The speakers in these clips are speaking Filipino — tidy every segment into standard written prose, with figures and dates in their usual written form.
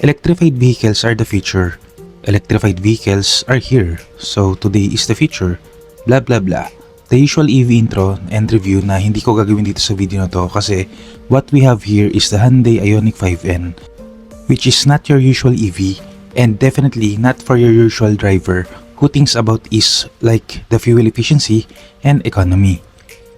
Electrified vehicles are the future. Electrified vehicles are here. So today is the future. Blah blah blah. The usual EV intro and review na hindi ko gagawin dito sa video na to kasi what we have here is the Hyundai Ioniq 5N, which is not your usual EV and definitely not for your usual driver who thinks about is like the fuel efficiency and economy.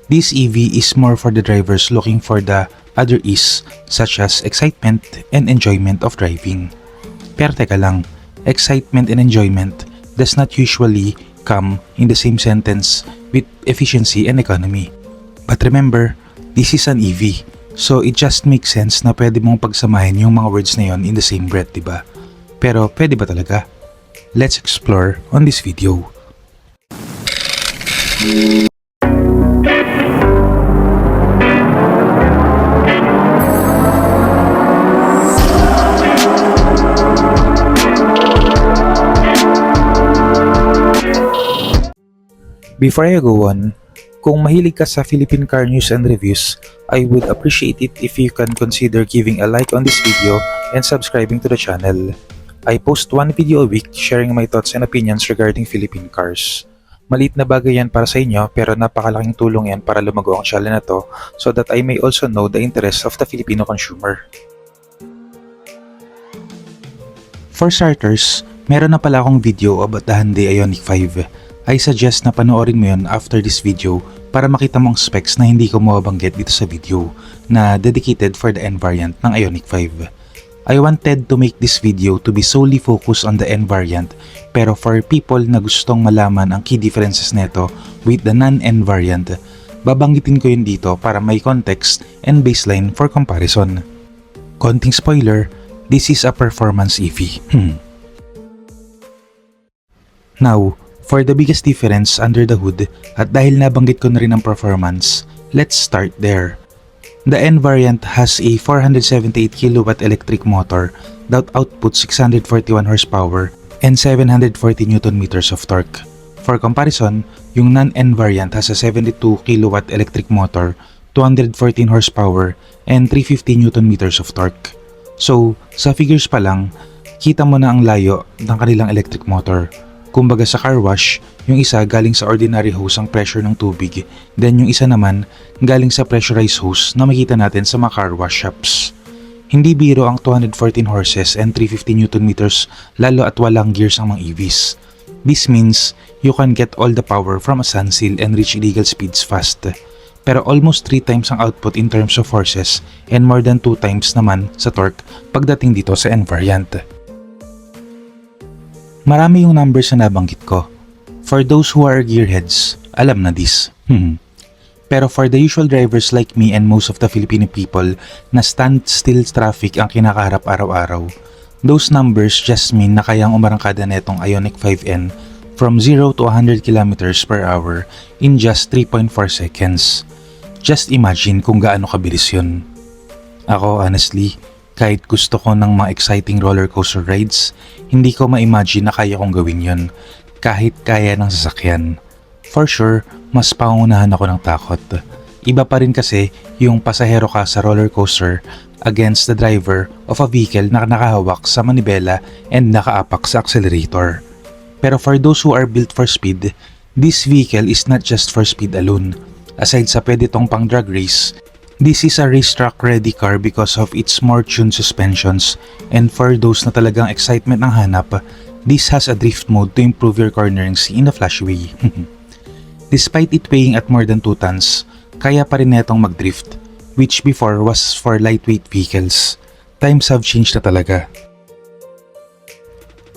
This EV is more for the drivers looking for the other ease such as excitement and enjoyment of driving. Pero teka lang, excitement and enjoyment does not usually come in the same sentence with efficiency and economy. But remember, this is an EV, so it just makes sense na pwede mong pagsamahin yung mga words na yon in the same breath, diba? Pero pwede ba talaga? Let's explore on this video. Before I go on, kung mahilig ka sa Philippine car news and reviews, I would appreciate it if you can consider giving a like on this video and subscribing to the channel. I post one video a week sharing my thoughts and opinions regarding Philippine cars. Maliit na bagay yan para sa inyo pero napakalaking tulong yan para lumago ang channel na to so that I may also know the interests of the Filipino consumer. For starters, meron na pala akong video about the Hyundai Ioniq 5. I suggest na panoorin mo yun after this video para makita mo ang specs na hindi ko mababanggit dito sa video na dedicated for the N variant ng Ioniq 5. I wanted to make this video to be solely focused on the N variant pero for people na gustong malaman ang key differences nito with the non-N variant, babanggitin ko yun dito para may context and baseline for comparison. Konting spoiler, this is a performance EV. Now, for the biggest difference under the hood at dahil nabanggit ko na rin ang performance, let's start there. The N variant has a 478 kW electric motor that outputs 641 horsepower and 740 Nm of torque. For comparison, yung non-N variant has a 72 kW electric motor, 214 horsepower and 350 Nm of torque. So, sa figures pa lang, kita mo na ang layo ng kanilang electric motor. Kumbaga sa car wash, yung isa galing sa ordinary hose ang pressure ng tubig, then yung isa naman galing sa pressurized hose na makita natin sa mga car wash shops. Hindi biro ang 214 horses and 350 Nm lalo at walang gears ang mga EVs. This means you can get all the power from a standstill and reach illegal speeds fast. Pero almost 3 times ang output in terms of horses and more than 2 times naman sa torque pagdating dito sa N variant. Marami yung numbers na nabanggit ko. For those who are gearheads, alam na this. Pero for the usual drivers like me and most of the Filipino people na standstill traffic ang kinakaharap araw-araw, those numbers just mean na kayang umarangkada netong Ioniq 5N from 0 to 100 km per hour in just 3.4 seconds. Just imagine kung gaano kabilis yun. Ako honestly, kahit gusto ko ng mga exciting roller coaster rides, hindi ko ma-imagine na kaya kong gawin yun, kahit kaya ng sasakyan. For sure, mas pangunahan ako ng takot. Iba pa rin kasi yung pasahero ka sa roller coaster against the driver of a vehicle na nakahawak sa manibela and nakaapak sa accelerator. Pero for those who are built for speed, this vehicle is not just for speed alone. Aside sa pwede tong pang drag race, this is a racetrack ready car because of its more tuned suspensions, and for those na talagang excitement ng hanap, this has a drift mode to improve your cornering in a flashy way. Despite it weighing at more than 2 tons, kaya pa rin netong mag-drift, which before was for lightweight vehicles. Times have changed na talaga.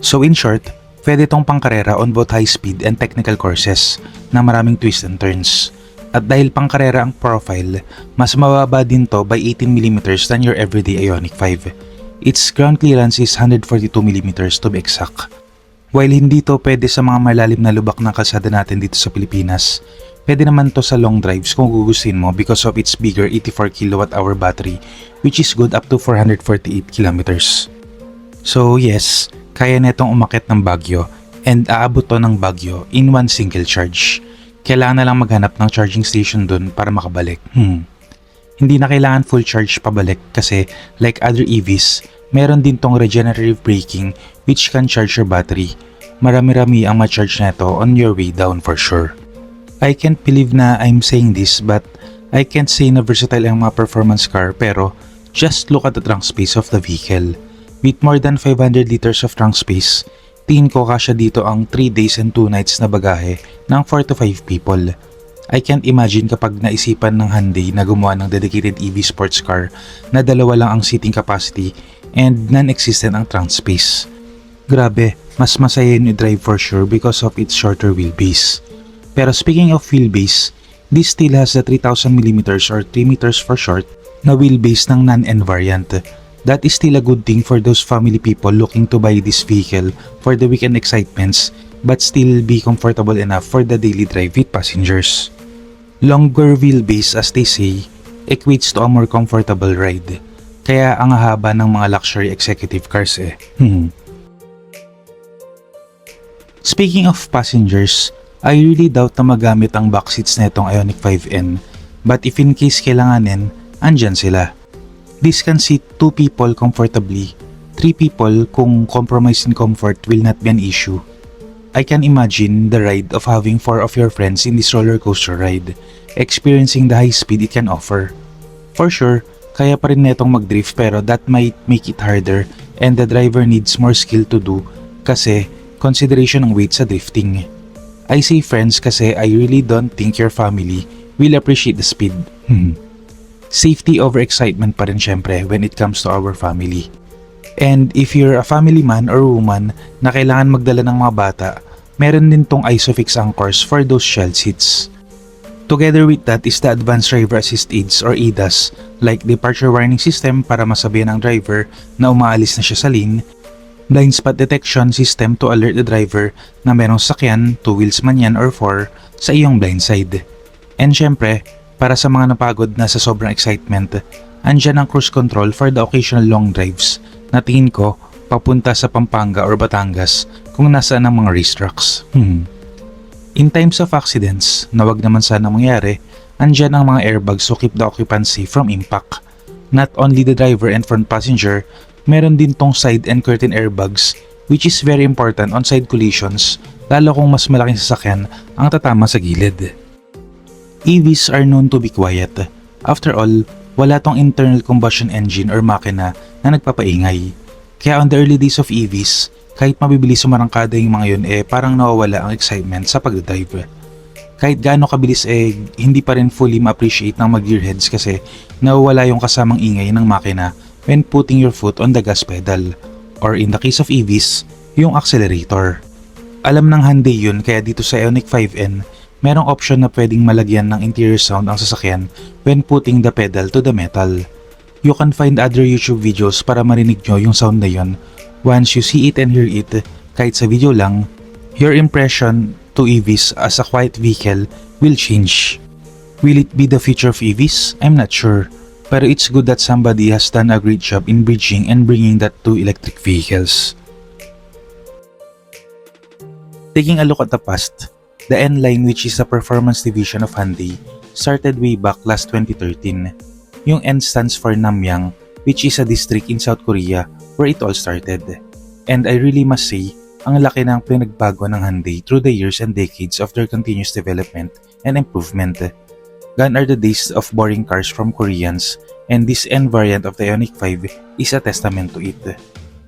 So in short, pwede tong pangkarera on both high speed and technical courses na maraming twists and turns. At dahil pangkarera ang profile, mas mababa din to by 18mm than your everyday Ioniq 5. Its ground clearance is 142mm to be exact. While hindi to pwede sa mga malalim na lubak ng kalsada natin dito sa Pilipinas, pwede naman to sa long drives kung gugustuhin mo because of its bigger 84 kWh battery which is good up to 448 km. So yes, kaya netong umakyat ng Baguio and aabot to ng Baguio in one single charge. Kailangan na lang maghanap ng charging station dun para makabalik. Hindi na kailangan full charge pabalik kasi like other EVs, Meron din tong regenerative braking which can charge your battery. Marami-rami ang ma-charge neto on your way down for sure. I can't believe na I'm saying this but I can't say na versatile ang mga performance car pero just look at the trunk space of the vehicle. With more than 500 liters of trunk space, tingin ko kasya dito ang 3 days and 2 nights na bagahe ng 4 to 5 people. I can't imagine kapag naisipan ng Hyundai na gumawa ng dedicated EV sports car na dalawa lang ang seating capacity and non-existent ang trunk space. Grabe, mas masaya yun i-drive for sure because of its shorter wheelbase. Pero speaking of wheelbase, this still has the 3000mm or 3 meters for short na wheelbase ng non-N variant. That is still a good thing for those family people looking to buy this vehicle for the weekend excitements but still be comfortable enough for the daily drive with passengers. Longer wheelbase as they say equates to a more comfortable ride. Kaya ang haba ng mga luxury executive cars Speaking of passengers, I really doubt na magamit ang back seats netong Ioniq 5N. But if in case kailanganin, andyan sila. This can seat 2 people comfortably. 3 people kung compromise in comfort will not be an issue. I can imagine the ride of having 4 of your friends in this roller coaster ride, experiencing the high speed it can offer. For sure, kaya pa rin netong mag-drift pero that might make it harder and the driver needs more skill to do kasi consideration ng weight sa drifting. I say friends kasi I really don't think your family will appreciate the speed. Safety over excitement pa rin syempre when it comes to our family. And if you're a family man or woman na kailangan magdala ng mga bata, meron din tong ISOFIX anchors for those child seats. Together with that is the Advanced Driver Assist Aids or ADAS like departure warning system para masabihan ang driver na umaalis na siya sa lane, blind spot detection system to alert the driver na merong sakyan, 2 wheels man yan or 4, sa iyong blind side. And syempre, para sa mga napagod na sa sobrang excitement, andyan ang cruise control for the occasional long drives na tingin ko papunta sa Pampanga or Batangas kung nasaan ang mga racetracks. In times of accidents, na wag naman sana mangyari, andyan ang mga airbags to keep the occupancy from impact. Not only the driver and front passenger, meron din tong side and curtain airbags which is very important on side collisions lalo kung mas malaking sasakyan ang tatama sa gilid. EVs are known to be quiet. After all, wala tong internal combustion engine or makina na nagpapaingay. Kaya on the early days of EVs, kahit mabibilis sumarangkada yung mga yun parang nawawala ang excitement sa pagdadrive. Kahit gaano kabilis hindi pa rin fully ma-appreciate ng mag-gearheads kasi nawawala yung kasamang ingay ng makina when putting your foot on the gas pedal or in the case of EVs, yung accelerator. Alam ng Hyundai yun kaya dito sa Ioniq 5N, merong option na pwedeng malagyan ng interior sound ang sasakyan when putting the pedal to the metal. You can find other YouTube videos para marinig nyo yung sound na yun. Once you see it and hear it, kahit sa video lang, your impression to EVs as a quiet vehicle will change. Will it be the future of EVs? I'm not sure. Pero it's good that somebody has done a great job in bridging and bringing that to electric vehicles. Taking a look at the past, the N-Line, which is a performance division of Hyundai, started way back last 2013. Yung N stands for Namyang, which is a district in South Korea where it all started. And I really must say, ang laki ng pinagbago ng Hyundai through the years and decades of their continuous development and improvement. Gone are the days of boring cars from Koreans, and this N variant of the Ioniq 5 is a testament to it.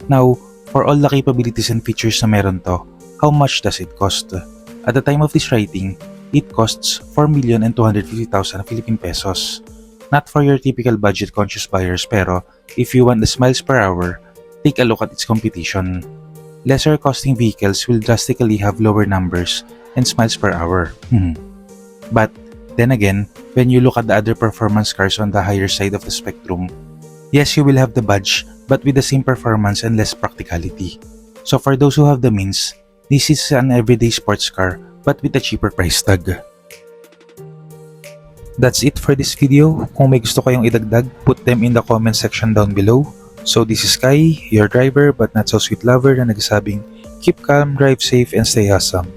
Now, for all the capabilities and features na meron to, how much does it cost? At the time of this writing, it costs 4,250,000 Philippine pesos. Not for your typical budget-conscious buyers pero if you want the smiles per hour, take a look at its competition. Lesser costing vehicles will drastically have lower numbers and smiles per hour. But then again, when you look at the other performance cars on the higher side of the spectrum, yes, you will have the badge but with the same performance and less practicality. So for those who have the means, this is an everyday sports car but with a cheaper price tag. That's it for this video. Kung may gusto kayong idagdag, put them in the comment section down below. So this is Kai, your driver but not so sweet lover na nagsasabing, keep calm, drive safe, and stay awesome.